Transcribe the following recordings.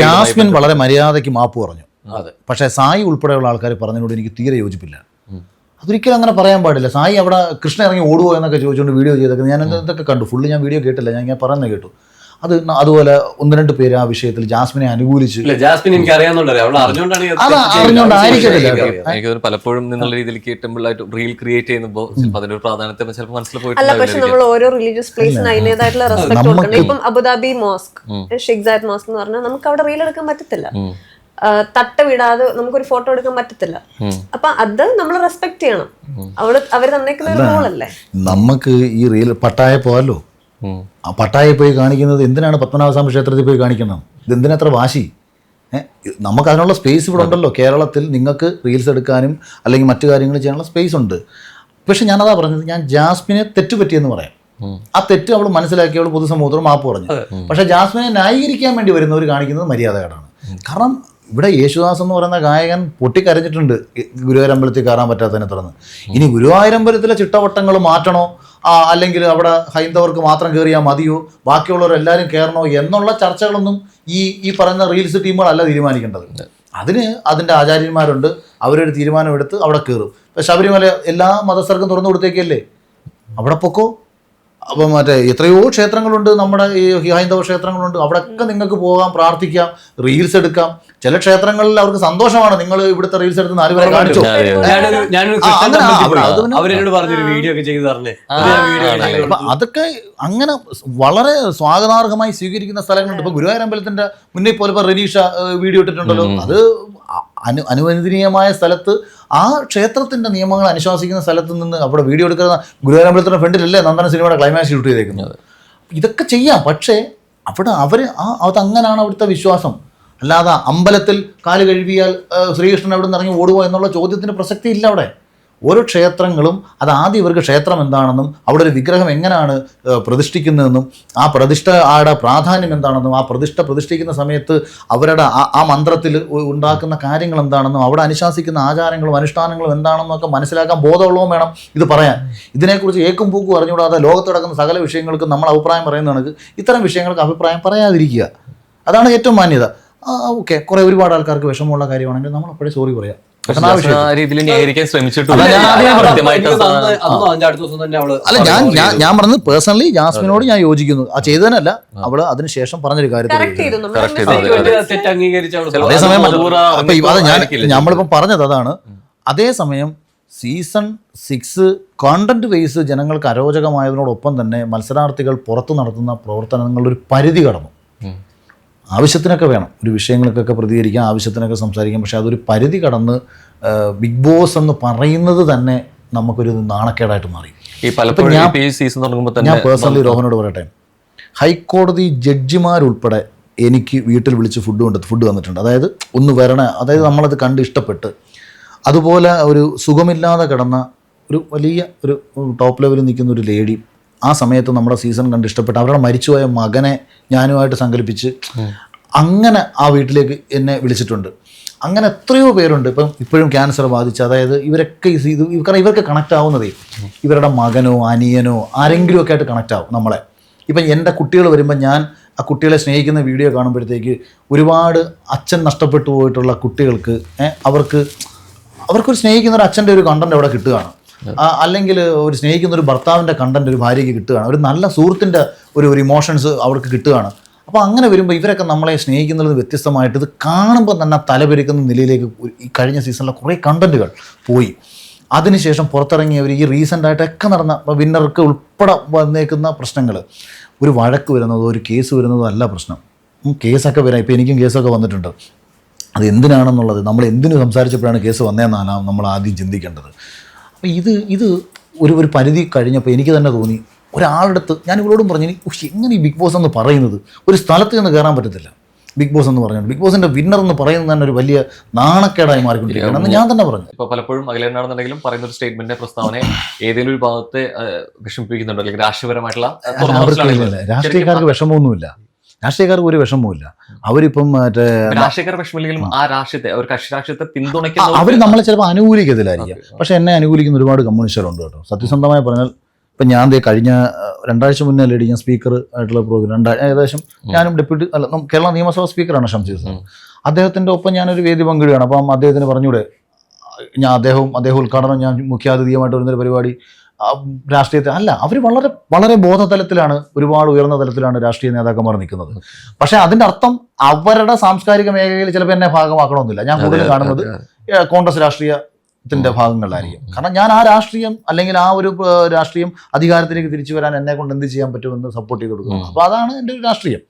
Jasmine വളരെ മര്യാദയ്ക്ക് മാപ്പ് പറഞ്ഞു. പക്ഷേ സായി ഉൾപ്പെടെയുള്ള ആൾക്കാർ പറഞ്ഞതിനോട് എനിക്ക് തീരെ യോജിപ്പില്ല. അതൊരിക്കലും അങ്ങനെ പറയാൻ പാടില്ല. സായി അവിടെ കൃഷ്ണ ഇറങ്ങി ഓടുവോ എന്നൊക്കെ ചോദിച്ചുകൊണ്ട് വീഡിയോ ചെയ്തൊക്കെ ഞാൻ ഇതൊക്കെ കണ്ടു. ഫുള്ള് ഞാൻ വീഡിയോ കേട്ടില്ല, ഞാൻ പറയുന്നത് കേട്ടു. അതുപോലെ ഒന്ന് രണ്ട് പേര് ആ വിഷയത്തിൽ ജാസ്മിനെ അനുകൂലിച്ചു. എനിക്ക് പലപ്പോഴും നിന്നുള്ള രീതിയിൽ കേട്ടുമ്പോഴായിട്ട് റീൽ ക്രിയേറ്റ് ചെയ്യുമ്പോൾ അതിന്റെ ഒരു പ്രാധാന്യത്തെ ചിലപ്പോൾ മനസ്സിൽ അല്ല. പക്ഷെ നമ്മൾ ഓരോ റിലീജിയസ് പ്ലേസിന് അതിൻ്റെതായിട്ടുള്ള റെസ്പെക്ട് കൊടുക്കണം. ഇപ്പം Abu Dhabi mosque, Sheikh Zayed mosque എന്ന് പറഞ്ഞാൽ നമുക്ക് അവിടെ റീൽ എടുക്കാൻ പറ്റത്തില്ല, തട്ട വിടാതെ നമുക്കൊരു ഫോട്ടോ എടുക്കാൻ പറ്റത്തില്ല. അപ്പൊ അത് നമ്മൾ റെസ്പെക്ട് ചെയ്യണം. അവര് തന്നേക്കുന്ന ഒരു റോളല്ലേ. നമുക്ക് ഈ റീൽ പട്ടായ പോകാലോ, ആ പട്ടായ പോയി കാണിക്കുന്നത് എന്തിനാണ്? പത്മനാഭസ്വാമി ക്ഷേത്രത്തിൽ പോയി കാണിക്കണം. ഇതെന്തിനത്ര വാശി? നമുക്ക് അതിനുള്ള സ്പേസ് ഇവിടെ ഉണ്ടല്ലോ. കേരളത്തിൽ നിങ്ങൾക്ക് റീൽസ് എടുക്കാനും അല്ലെങ്കിൽ മറ്റു കാര്യങ്ങൾ ചെയ്യാനുള്ള സ്പേസ് ഉണ്ട്. പക്ഷെ ഞാനതാ പറഞ്ഞത്, ഞാൻ ജാസ്മിനെ തെറ്റുപറ്റിയെന്ന് പറയാം. ആ തെറ്റ് അവൾ മനസ്സിലാക്കി, അവൾ പൊതുസമൂഹത്തോട് മാപ്പ് പറഞ്ഞു. പക്ഷെ ജാസ്മിനെ ന്യായീകരിക്കാൻ വേണ്ടി വരുന്നവർ കാണിക്കുന്നത് മര്യാദകേടാണ്. കാരണം ഇവിടെ യേശുദാസ് എന്ന് പറയുന്ന ഗായകൻ പൊട്ടിക്കരഞ്ഞിട്ടുണ്ട് ഗുരുവായൂരമ്പലത്തിൽ കയറാൻ പറ്റാത്തതിനെ തുടർന്ന്. ഇനി ഗുരുവായൂരമ്പലത്തിലെ ചിട്ടവട്ടങ്ങൾ മാറ്റണോ, അല്ലെങ്കിൽ അവിടെ ഹൈന്ദവർക്ക് മാത്രം കയറിയാൽ മതിയോ, ബാക്കിയുള്ളവരെല്ലാവരും കയറണോ എന്നുള്ള ചർച്ചകളൊന്നും ഈ പറയുന്ന റീൽസ് ടീമുകളല്ല തീരുമാനിക്കേണ്ടത്. അതിൻ്റെ ആചാര്യന്മാരുണ്ട്, അവരൊരു തീരുമാനമെടുത്ത് അവിടെ കയറും. ഇപ്പം ശബരിമല എല്ലാ മതസ്ഥർക്കും തുറന്നു കൊടുത്തേക്കല്ലേ, അവിടെ പൊക്കോ. അപ്പം എത്രയോ ക്ഷേത്രങ്ങളുണ്ട്, നമ്മുടെ ഈ ഹൈന്ദവ ക്ഷേത്രങ്ങളുണ്ട്. അവിടെയൊക്കെ നിങ്ങൾക്ക് പോകാം, പ്രാർത്ഥിക്കാം, റീൽസ് എടുക്കാം. ചില ക്ഷേത്രങ്ങളിൽ അവർക്ക് സന്തോഷമാണ് നിങ്ങൾ ഇവിടുത്തെ റീൽസ് എടുത്ത് 4 പേരെ കാണിച്ചു. അതൊക്കെ അങ്ങനെ വളരെ സ്വാഗതാർഹമായി സ്വീകരിക്കുന്ന സ്ഥലങ്ങളുണ്ട്. ഇപ്പൊ ഗുരുവായൂരമ്പലത്തിന്റെ മുന്നേ പോലെ ഇപ്പൊ റനീഷ വീഡിയോ ഇട്ടിട്ടുണ്ടല്ലോ. അത് അനുവദനീയമായ സ്ഥലത്ത്, ആ ക്ഷേത്രത്തിന്റെ നിയമങ്ങൾ അനുശാസിക്കുന്ന സ്ഥലത്ത് നിന്ന് അവിടെ വീഡിയോ എടുക്കുന്ന ഗുരുവായൂരമ്പലത്തിന്റെ ഫ്രണ്ടിലല്ലേ നന്ദന സിനിമയുടെ ക്ലൈമാക്സ് ഷൂട്ട് ചെയ്തേക്കുന്നത്. ഇതൊക്കെ ചെയ്യാം, പക്ഷേ അവിടെ അതങ്ങനെയാണ് അവിടുത്തെ വിശ്വാസം. അല്ലാതെ അമ്പലത്തിൽ കാല് കഴുകിയാൽ ശ്രീകൃഷ്ണൻ അവിടെ നിന്ന് ഇറങ്ങി ഓടുക എന്നുള്ള ചോദ്യത്തിന് പ്രസക്തി ഇല്ല അവിടെ. ഓരോ ക്ഷേത്രങ്ങളും ആദ്യം ഇവർക്ക് ക്ഷേത്രം എന്താണെന്നും അവിടെ ഒരു വിഗ്രഹം എങ്ങനെയാണ് പ്രതിഷ്ഠിക്കുന്നതെന്നും ആ പ്രതിഷ്ഠയുടെ പ്രാധാന്യം എന്താണെന്നും ആ പ്രതിഷ്ഠിക്കുന്ന സമയത്ത് അവരുടെ ആ മന്ത്രത്തിൽ ഉണ്ടാക്കുന്ന കാര്യങ്ങൾ എന്താണെന്നും അവിടെ അനുശാസിക്കുന്ന ആചാരങ്ങളും അനുഷ്ഠാനങ്ങളും എന്താണെന്നും ഒക്കെ മനസ്സിലാക്കാൻ ബോധമുള്ളവും വേണം ഇത് പറയാൻ. ഇതിനെക്കുറിച്ച് ഏക്കും പൂക്കും അറിഞ്ഞുകൂടാതെ ലോകത്ത് നടക്കുന്ന സകല വിഷയങ്ങൾക്കും നമ്മൾ അഭിപ്രായം പറയുന്നതാണ്. ഇത്തരം വിഷയങ്ങൾക്ക് അഭിപ്രായം പറയാതിരിക്കുക, അതാണ് ഏറ്റവും മാന്യത. ഓക്കെ, ഒരുപാട് ആൾക്കാർക്ക് വിഷമമുള്ള കാര്യമാണെങ്കിൽ നമ്മൾ അപ്പോഴേ സോറി പറയാം. അല്ല, ഞാൻ പറഞ്ഞത് പേഴ്സണലി ജാസ്മിനോട് ഞാൻ യോജിക്കുന്നു. ആ ചെയ്തതിനല്ല, അവള് അതിനുശേഷം പറഞ്ഞൊരു കാര്യത്തിൽ അതേസമയം നമ്മളിപ്പം പറഞ്ഞത് അതാണ്. അതേസമയം സീസൺ 6 കോണ്ടന്റ് ബേസ് ജനങ്ങൾക്ക് അരോചകമായതിനോടൊപ്പം തന്നെ മത്സരാർത്ഥികൾ പുറത്തു നടത്തുന്ന പ്രവർത്തനങ്ങളുടെ ഒരു പരിധി കടന്നു. ആവശ്യത്തിനൊക്കെ വേണം, ഒരു വിഷയങ്ങൾക്കൊക്കെ പ്രതികരിക്കാം, ആവശ്യത്തിനൊക്കെ സംസാരിക്കാം. പക്ഷെ അതൊരു പരിധി കടന്ന് ബിഗ് ബോസ് എന്ന് പറയുന്നത് തന്നെ നമുക്കൊരു നാണക്കേടായിട്ട് മാറി. ഞാൻ പേഴ്സണലി രോഹനോട് പറയട്ടെ, ഹൈക്കോടതി ജഡ്ജിമാരുൾപ്പെടെ എനിക്ക് വീട്ടിൽ വിളിച്ച് ഫുഡ് വന്നിട്ടുണ്ട്. അതായത് ഒന്ന് വരണ, അതായത് നമ്മളത് കണ്ട് ഇഷ്ടപ്പെട്ട്, അതുപോലെ ഒരു സുഖമില്ലാതെ കിടന്ന ഒരു വലിയ ഒരു ടോപ്പ് ലെവലിൽ നിൽക്കുന്ന ഒരു ലേഡി, ആ സമയത്ത് നമ്മുടെ സീസൺ കണ്ട് ഇഷ്ടപ്പെട്ട് അവരുടെ മരിച്ചുപോയ മകനെ ഞാനുമായിട്ട് സങ്കല്പിച്ച് അങ്ങനെ ആ വീട്ടിലേക്ക് എന്നെ വിളിച്ചിട്ടുണ്ട്. അങ്ങനെ എത്രയോ പേരുണ്ട് ഇപ്പോഴും ക്യാൻസർ ബാധിച്ച്. അതായത് ഇവരൊക്കെ കാരണം ഇവർക്ക് കണക്റ്റ് ആവുന്നതേ ഇവരുടെ മകനോ അനിയനോ ആരെങ്കിലും ഒക്കെ ആയിട്ട് കണക്റ്റ് ആവും നമ്മളെ. ഇപ്പം എൻ്റെ കുട്ടികൾ വരുമ്പോൾ ഞാൻ ആ കുട്ടികളെ സ്നേഹിക്കുന്ന വീഡിയോ കാണുമ്പോഴത്തേക്ക് ഒരുപാട് അച്ഛൻ നഷ്ടപ്പെട്ടു പോയിട്ടുള്ള കുട്ടികൾക്ക് അവർക്കൊരു സ്നേഹിക്കുന്ന ഒരു അച്ഛൻ്റെ ഒരു കണ്ടന്റ് അവിടെ കിട്ടുകയാണ്, അല്ലെങ്കിൽ ഒരു സ്നേഹിക്കുന്ന ഒരു ഭർത്താവിൻ്റെ കണ്ടന്റ് ഒരു ഭാര്യയ്ക്ക് കിട്ടുകയാണ്, ഒരു നല്ല സുഹൃത്തിൻ്റെ ഒരു ഇമോഷൻസ് അവർക്ക് കിട്ടുകയാണ്. അപ്പോൾ അങ്ങനെ വരുമ്പോൾ ഇവരൊക്കെ നമ്മളെ സ്നേഹിക്കുന്നതിന് വ്യത്യസ്തമായിട്ട് ഇത് കാണുമ്പോൾ തന്നെ തലപെരുക്കുന്ന നിലയിലേക്ക് ഈ കഴിഞ്ഞ സീസണിലെ കുറേ കണ്ടന്റുകൾ പോയി. അതിനുശേഷം പുറത്തിറങ്ങിയവർ ഈ റീസെൻ്റായിട്ടൊക്കെ നടന്ന വിന്നർക്ക് ഉൾപ്പെടെ വന്നേക്കുന്ന പ്രശ്നങ്ങൾ, ഒരു വഴക്ക് വരുന്നതോ ഒരു കേസ് വരുന്നതോ അല്ല പ്രശ്നം. കേസൊക്കെ വരാം, ഇപ്പോൾ എനിക്കും കേസൊക്കെ വന്നിട്ടുണ്ട്. അത് എന്തിനാണെന്നുള്ളത്, നമ്മൾ എന്തിനു സംസാരിച്ചപ്പോഴാണ് കേസ് വന്നതെന്നാണ് നമ്മൾ ആദ്യം ചിന്തിക്കേണ്ടത്. അപ്പോൾ ഇത് ഒരു പരിധി കഴിഞ്ഞപ്പോൾ എനിക്ക് തന്നെ തോന്നി, ഒരാളുടെ ഞാൻ ഇവരോടും പറഞ്ഞു, എങ്ങനെ ഈ ബിഗ് ബോസ് എന്ന് പറയുന്നത് ഒരു സ്ഥലത്ത് നിന്ന് കയറാൻ പറ്റത്തില്ല. ബിഗ് ബോസ് എന്ന് പറഞ്ഞാൽ ബിഗ് ബോസിന്റെ വിന്നർ എന്ന് പറയുന്നത് തന്നെ ഒരു വലിയ നാണക്കേടായി മാറിക്കൊണ്ടിരിക്കുകയാണെന്ന് ഞാൻ തന്നെ പറഞ്ഞു. ഇപ്പോൾ പലപ്പോഴും അഖിലേട്ടനാണെന്നുണ്ടെങ്കിലും പറയുന്ന ഒരു സ്റ്റേറ്റ്മെന്റ് പ്രസ്താവന ഏതെങ്കിലും ഒരു ഭാഗത്തെ വിഷമിപ്പിക്കുന്നുണ്ടോ, അല്ലെങ്കിൽ രാഷ്ട്രീയപരമായിട്ടുള്ള രാഷ്ട്രീയക്കാർക്ക് വിഷമമൊന്നുമില്ല, രാഷ്ട്രീയക്കാർക്ക് ഒരു വിഷമവുമില്ല. അവരിപ്പം രാഷ്ട്രീയക്കാർ വിഷമില്ലെങ്കിലും ആ രാഷ്ട്രീയത്തെ അവർ കക്ഷി രാഷ്ട്രീയത്തെ പിന്തുണയ്ക്കുന്ന അവർ നമ്മളെ ചിലപ്പോൾ അനുകൂലിക്കത്തില്ലായിരിക്കും. പക്ഷെ എന്നെ അനുകൂലിക്കുന്ന ഒരുപാട് കമ്മ്യൂണിസ്റ്റുകളുണ്ട് കേട്ടോ. സത്യസന്ധമായി പറഞ്ഞാൽ ഇപ്പം ഞാൻ കഴിഞ്ഞ 2 ആഴ്ച മുന്നേ അല്ലേ ഞാൻ സ്പീക്കർ ആയിട്ടുള്ള പ്രോഗ്രാം ഏകദേശം ഞാനും ഡെപ്യൂട്ടി കേരള നിയമസഭാ സ്പീക്കറാണ് ഷംസീർ സാർ. അദ്ദേഹത്തിൻ്റെ ഒപ്പം ഞാനൊരു വേദി പങ്കിടുകയാണ്. അപ്പം അദ്ദേഹത്തിന് പറഞ്ഞൂടെ, ഞാൻ അദ്ദേഹം ഉദ്ഘാടനം, ഞാൻ മുഖ്യാതിഥിയുമായിട്ട് വരുന്നൊരു പരിപാടി രാഷ്ട്രീയത്തെ അല്ല, അവർ വളരെ വളരെ ബോധതലത്തിലാണ്, ഒരുപാട് ഉയർന്ന തലത്തിലാണ് രാഷ്ട്രീയ നേതാക്കന്മാർ നിൽക്കുന്നത്. പക്ഷേ അതിൻ്റെ അർത്ഥം അവരുടെ സാംസ്കാരിക മേഖലയിൽ ചിലപ്പോൾ എന്നെ ഭാഗമാക്കണമെന്നില്ല. ഞാൻ കൂടുതൽ കാണുന്നത് കോൺഗ്രസ് രാഷ്ട്രീയത്തിൻ്റെ ഭാഗങ്ങളിലായിരിക്കും. കാരണം ഞാൻ ആ രാഷ്ട്രീയം അല്ലെങ്കിൽ ആ ഒരു രാഷ്ട്രീയം അധികാരത്തിലേക്ക് തിരിച്ചു വരാൻ എന്നെ കൊണ്ട് എന്ത് ചെയ്യാൻ പറ്റുമെന്ന് സപ്പോർട്ട് ചെയ്ത് കൊടുക്കുന്നു. അപ്പോൾ അതാണ് എൻ്റെ ഒരു രാഷ്ട്രീയം.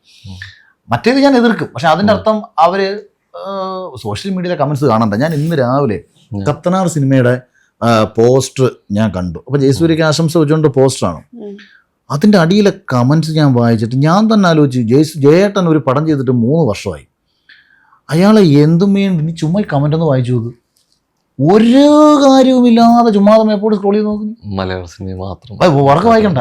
മറ്റേത് ഞാൻ എതിർക്കും. പക്ഷെ അതിൻ്റെ അർത്ഥം അവർ സോഷ്യൽ മീഡിയയിലെ കമൻസ് കാണണ്ട. ഞാൻ ഇന്ന് രാവിലെ കത്തനാർ സിനിമയുടെ പോസ്റ്റർ ഞാൻ കണ്ടു. അപ്പോൾ ജയസൂര്യക്ക് ആശംസ വെച്ചുകൊണ്ട് പോസ്റ്ററാണ്. അതിൻ്റെ അടിയിലെ കമൻസ് ഞാൻ വായിച്ചിട്ട് ഞാൻ തന്നെ ആലോചിച്ചു, ജയേട്ടൻ ഒരു പടം ചെയ്തിട്ട് 3 വർഷമായി, അയാളെ എന്തും വേണ്ടി നീ ചുമ്മാ ഈ കമൻ്റ് ഒന്ന് വായിച്ചു നോക്ക്. ഒരു കാര്യവുമില്ലാതെ ചുമ്മാതെ എപ്പോഴും സ്ക്രോൾ ചെയ്ത് നോക്കുന്നു. മലയാള സിനിമ മാത്രം വർക്ക് വായിക്കണ്ട,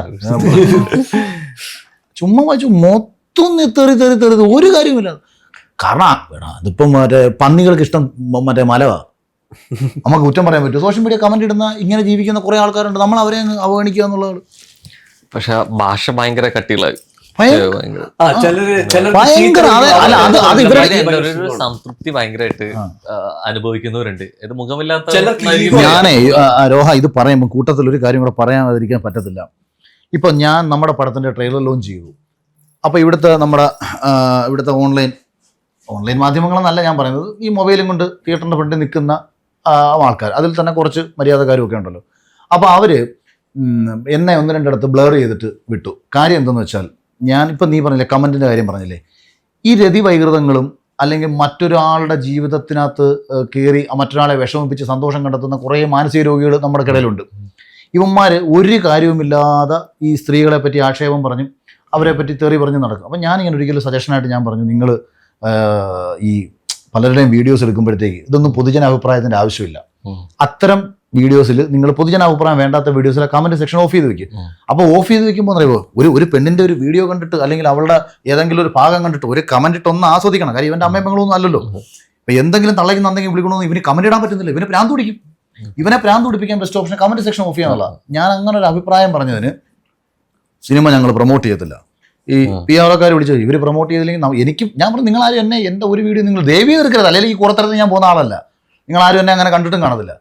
ചുമ്മാ വായിച്ചു മൊത്തം തെറി ഒരു കാര്യമില്ല. കാരണം അതിപ്പം മറ്റേ പന്നികൾക്ക് ഇഷ്ടം മറ്റേ മലവാ, നമുക്ക് കുറ്റം പറയാൻ പറ്റും. സോഷ്യൽ മീഡിയ കമന്റ് ഇടുന്ന ഇങ്ങനെ ജീവിക്കുന്ന കുറെ ആൾക്കാരുണ്ട്, നമ്മൾ അവരെ അവഗണിക്കുക എന്നുള്ളത്. പക്ഷെ ഭാഷ ഭയങ്കര കട്ടികളായി, സംതൃപ്തി ഭയങ്കരമായിട്ട് അനുഭവിക്കുന്നവരുണ്ട്. ഇത് മുഖമില്ലാത്ത ഞാനേ രോഹ ഇത് പറയുമ്പോൾ കൂട്ടത്തിൽ ഒരു കാര്യം കൂടെ പറയാതിരിക്കാൻ പറ്റത്തില്ല. ഇപ്പൊ ഞാൻ നമ്മുടെ പടത്തിന്റെ ട്രെയിലർ ലോഞ്ച് ചെയ്തു. അപ്പോൾ ഇവിടുത്തെ ഓൺലൈൻ മാധ്യമങ്ങളെന്നല്ല ഞാൻ പറയുന്നത്, ഈ മൊബൈലും കൊണ്ട് തിയേറ്ററിൻ്റെ ഫ്രണ്ടിൽ നിൽക്കുന്ന ആൾക്കാർ, അതിൽ തന്നെ കുറച്ച് മര്യാദക്കാരും ഒക്കെ ഉണ്ടല്ലോ. അപ്പോൾ അവർ എന്നെ 1-2 ഇടത്ത് ബ്ലർ ചെയ്തിട്ട് വിട്ടു. കാര്യം എന്തെന്ന് വെച്ചാൽ, ഞാനിപ്പോൾ നീ പറഞ്ഞില്ലേ കമൻറ്റിൻ്റെ കാര്യം പറഞ്ഞില്ലേ, ഈ രതി വൈകൃതങ്ങളും അല്ലെങ്കിൽ മറ്റൊരാളുടെ ജീവിതത്തിനകത്ത് കയറി മറ്റൊരാളെ വിഷമിപ്പിച്ച് സന്തോഷം കണ്ടെത്തുന്ന കുറേ മാനസിക രോഗികൾ നമ്മുടെ ഇടയിലുണ്ട്. ഇവന്മാർ ഒരു കാര്യവുമില്ലാതെ ഈ സ്ത്രീകളെ പറ്റി ആക്ഷേപം പറഞ്ഞും അവരെ പറ്റി തെറി പറഞ്ഞ് നടക്കും. അപ്പം ഞാനിങ്ങനെ ഒരിക്കലും സജഷനായിട്ട് ഞാൻ പറഞ്ഞു, നിങ്ങൾ ഈ പലരുടെയും വീഡിയോസ് എടുക്കുമ്പോഴത്തേക്ക് ഇതൊന്നും പൊതുജനാഭിപ്രായത്തിൻ്റെ ആവശ്യമില്ല. അത്തരം വീഡിയോസിൽ നിങ്ങൾ പൊതുജനാഭിപ്രായം വേണ്ടാത്ത വീഡിയോസിലെ കമൻറ്റ് സെക്ഷൻ ഓഫ് ചെയ്ത് വെക്കും. അപ്പോൾ ഓഫ് ചെയ്ത് വെക്കുമ്പോൾ അറിയുമോ, ഒരു പെണ്ണിൻ്റെ ഒരു വീഡിയോ കണ്ടിട്ട് അല്ലെങ്കിൽ അവളുടെ ഏതെങ്കിലും ഒരു ഭാഗം കണ്ടിട്ട് ഒരു കമൻറ്റ് ഇട്ട് ഒന്ന് ആസ്വദിക്കണം. കാര്യം ഇവൻ്റെ അമ്മയും പെങ്ങളൊന്നും അല്ലല്ലോ. ഇപ്പം എന്തെങ്കിലും തള്ളയ്ക്ക് എന്തെങ്കിലും വിളിക്കണമെന്ന് ഇവന് കമൻറ്റ് ഇടാൻ പറ്റുന്നില്ല. ഇവന് പ്രാന്ത് പിടിക്കും. ഇവനെ പ്രാന്ത് പിടിപ്പിക്കാൻ best option comment section off ചെയ്യാനുള്ളതാണ്. ഞാൻ അങ്ങനെ ഒരു അഭിപ്രായം പറഞ്ഞതിന് സിനിമ ഞങ്ങൾ പ്രൊമോട്ട് ചെയ്യത്തില്ല. ഈ PR-കാർ വിളിച്ചു, ഇവർ പ്രൊമോട്ട് ചെയ്തില്ലെങ്കിൽ ഞാൻ പറഞ്ഞു, നിങ്ങളാരും എന്നെ എൻ്റെ ഒരു വീഡിയോ നിങ്ങൾ ദേവി എടുക്കരുത്, അല്ലെങ്കിൽ ഈ കുറത്തരത്തിൽ ഞാൻ പോകുന്ന ആളല്ല, നിങ്ങളാരും എന്നെ അങ്ങനെ കണ്ടിട്ടും കാണത്തില്ല.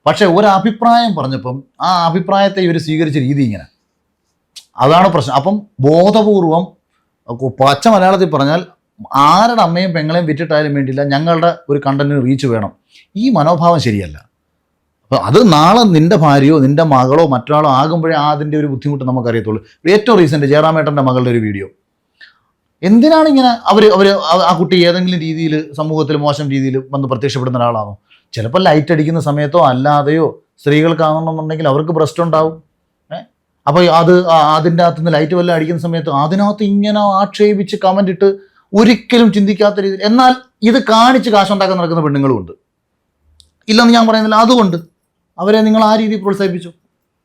പക്ഷെ ഒരു അഭിപ്രായം പറഞ്ഞപ്പം ആ അഭിപ്രായത്തെ ഇവർ സ്വീകരിച്ച രീതി ഇങ്ങനെ, അതാണ് പ്രശ്നം. അപ്പം ബോധപൂർവം പച്ച മലയാളത്തിൽ പറഞ്ഞാൽ ആരുടെ അമ്മയും പെങ്ങളെയും വിറ്റിട്ടായാലും വേണ്ടിയില്ല, ഞങ്ങളുടെ ഒരു കണ്ടന്റിന് റീച്ച് വേണം. ഈ മനോഭാവം ശരിയല്ല. അപ്പോൾ അത് നാളെ നിൻ്റെ ഭാര്യയോ നിൻ്റെ മകളോ മറ്റൊരാളോ ആകുമ്പോഴേ അതിൻ്റെ ഒരു ബുദ്ധിമുട്ട് നമുക്കറിയത്തുള്ളൂ. ഏറ്റവും റീസെൻ്റ് ജയറാമേട്ടൻ്റെ മകളുടെ ഒരു വീഡിയോ, എന്തിനാണ് ഇങ്ങനെ അവർ ആ കുട്ടി ഏതെങ്കിലും രീതിയിൽ സമൂഹത്തിൽ മോശം രീതിയിൽ വന്ന് പ്രത്യക്ഷപ്പെടുന്ന ഒരാളാണോ? ചിലപ്പോൾ ലൈറ്റ് അടിക്കുന്ന സമയത്തോ അല്ലാതെയോ സ്ത്രീകൾക്കാണെന്നുണ്ടെങ്കിൽ അവർക്ക് ബ്രസ്റ്റ് ഉണ്ടാവും. അപ്പോൾ അതിൻ്റെ അകത്തുനിന്ന് ലൈറ്റ് വല്ലതും അടിക്കുന്ന സമയത്ത് അതിനകത്ത് ഇങ്ങനെ ആക്ഷേപിച്ച് കമൻ്റ് ഇട്ട് ഒരിക്കലും ചിന്തിക്കാത്ത രീതിയിൽ, എന്നാൽ ഇത് കാണിച്ച് കാശുണ്ടാക്കാൻ നടക്കുന്ന പെണ്ണുങ്ങളുമുണ്ട്, ഇല്ലെന്ന് ഞാൻ പറയുന്നില്ല. അതുകൊണ്ട് അവരെ നിങ്ങൾ ആ രീതിയിൽ പ്രോത്സാഹിപ്പിച്ചു.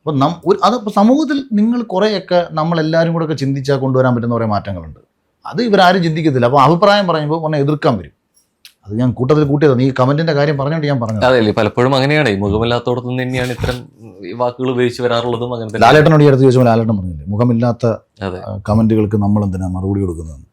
അപ്പോൾ അത് സമൂഹത്തിൽ നിങ്ങൾ കുറേയൊക്കെ നമ്മളെല്ലാവരും കൂടെ ഒക്കെ ചിന്തിച്ചാൽ കൊണ്ടുവരാൻ പറ്റുന്ന കുറേ മാറ്റങ്ങളുണ്ട്. അത് ഇവരാരും ചിന്തിക്കത്തില്ല. അപ്പോൾ അഭിപ്രായം പറയുമ്പോൾ ഒന്ന് എതിർക്കാൻ വരും. അത് ഞാൻ കൂട്ടത്തിൽ കൂട്ടിയതാണ്. ഈ കമന്റിന്റെ കാര്യം പറഞ്ഞുകൊണ്ട് ഞാൻ പറഞ്ഞത്. അതെ, പലപ്പോഴും അങ്ങനെയാണ്. ഈ മുഖമില്ലാത്തോടത്ത് നിന്ന് തന്നെയാണ് ഇത്തരം വാക്കുകൾ ഉപയോഗിച്ച് വരാറുള്ളതും. അങ്ങനെ ലാലേട്ടനോട് ഈ അടുത്ത് ചോദിച്ചപ്പോൾ ലാലേട്ടൻ പറഞ്ഞില്ലേ, മുഖമില്ലാത്ത കമന്റുകൾക്ക് നമ്മൾ എന്തിനാ മറുപടി കൊടുക്കുന്നത്?